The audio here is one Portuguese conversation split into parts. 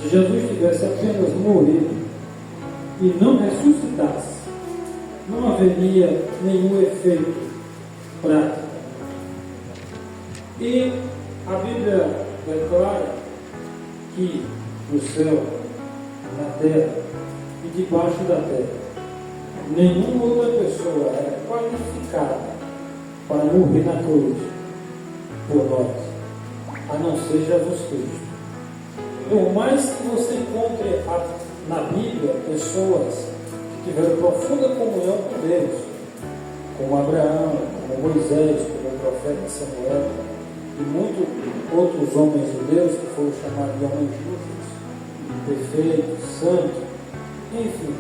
Se Jesus tivesse apenas morrido e não ressuscitasse, não haveria nenhum efeito prático. E a Bíblia declara que no céu, na terra e debaixo da terra, nenhuma outra pessoa era qualificada para morrer na cruz por nós, a não ser Jesus Cristo. Por mais que você encontre na Bíblia pessoas que tiveram profunda comunhão com Deus, como Abraão, como Moisés, como o profeta Samuel, e muitos outros homens de Deus que foram chamados de homens justos, perfeitos, santos, enfim,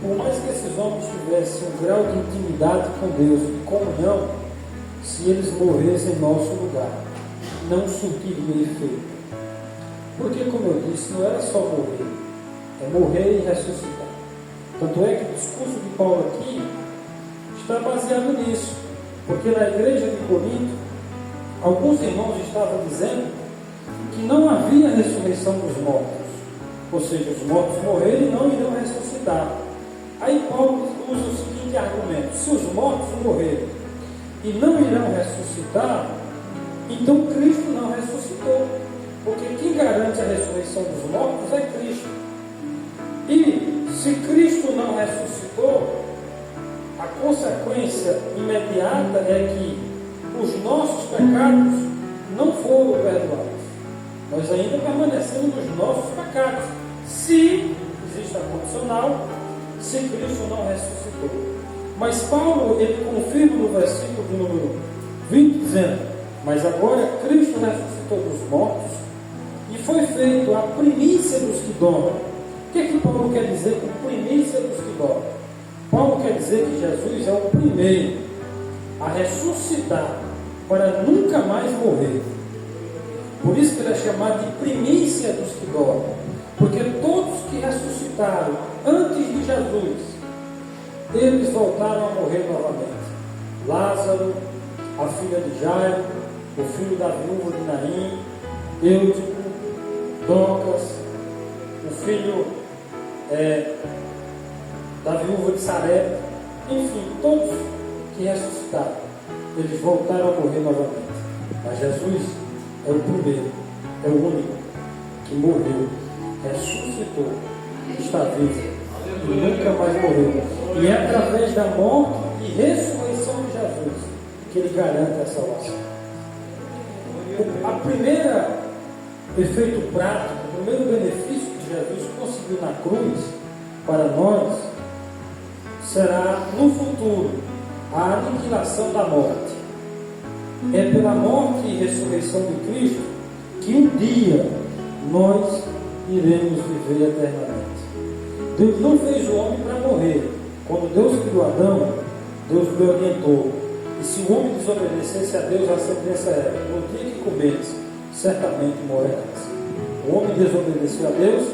por mais que esses homens tivessem um grau de intimidade com Deus, de comunhão, se eles morressem em nosso lugar, não surtiria efeito. Porque, como eu disse, não era só morrer, é morrer e ressuscitar. Tanto é que o discurso de Paulo aqui está baseado nisso, porque na igreja de Corinto, alguns irmãos estavam dizendo que não havia ressurreição dos mortos, ou seja, os mortos morreram e não irão ressuscitar. Aí Paulo usa o seguinte argumento: se os mortos morreram e não irão ressuscitar, então Cristo não ressuscitou, porque quem garante a ressurreição dos mortos é Cristo. E se Cristo não ressuscitou, a consequência imediata é que os nossos pecados não foram perdoados. Nós ainda permanecemos nos nossos pecados, se existe a condicional, se Cristo não ressuscitou. Mas Paulo, ele confirma no versículo de número 20, dizendo: mas agora Cristo ressuscitou dos mortos e foi feito a primícia dos que dormem. O que é que Paulo quer dizer com primícia dos que dormem? Paulo quer dizer que Jesus é o primeiro a ressuscitar para nunca mais morrer. Por isso que ele é chamado de primícia dos que dormem, porque todos que ressuscitaram antes de Jesus, eles voltaram a morrer novamente. Lázaro, a filha de Jairo, o filho da viúva de Naim, Eutico, Docas, o filho da viúva de Sarepta, enfim, todos que ressuscitaram, eles voltaram a morrer novamente. Mas Jesus é o primeiro, é o único que morreu, ressuscitou, está vivo e nunca mais morreu. E é através da morte e ressurreição de Jesus que ele garante a salvação. A primeira efeito prático, o primeiro benefício que Jesus conseguiu na cruz para nós será no futuro a aniquilação da morte. É pela morte e ressurreição de Cristo que um dia nós iremos viver eternamente. Deus não fez o homem para morrer. Quando Deus criou Adão, Deus lhe orientou: e se o homem desobedecesse a Deus, a sentença era: no dia que comeres, certamente morrerás. O homem desobedeceu a Deus,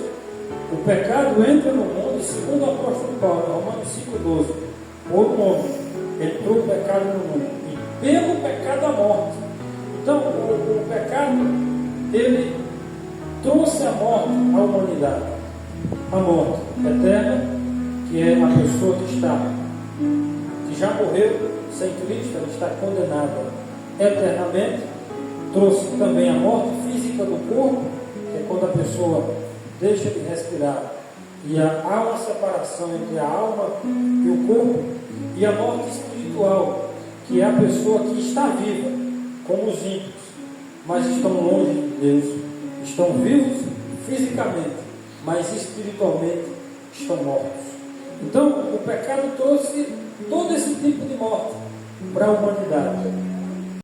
o pecado entra no mundo, e segundo o apóstolo Paulo, Romanos 5,12, por um homem entrou o pecado no mundo, e pelo pecado a morte. Então, o pecado, ele trouxe a morte à humanidade, a morte eterna, que é a pessoa que já morreu sem Cristo, ela está condenada eternamente. Trouxe também a morte física do corpo, que é quando a pessoa deixa de respirar e há uma separação entre a alma e o corpo, e a morte espiritual, que é a pessoa que está viva, como os ímpios, mas estão longe de Deus, estão vivos fisicamente, mas espiritualmente estão mortos. Então, o pecado trouxe todo esse tipo de morte para a humanidade.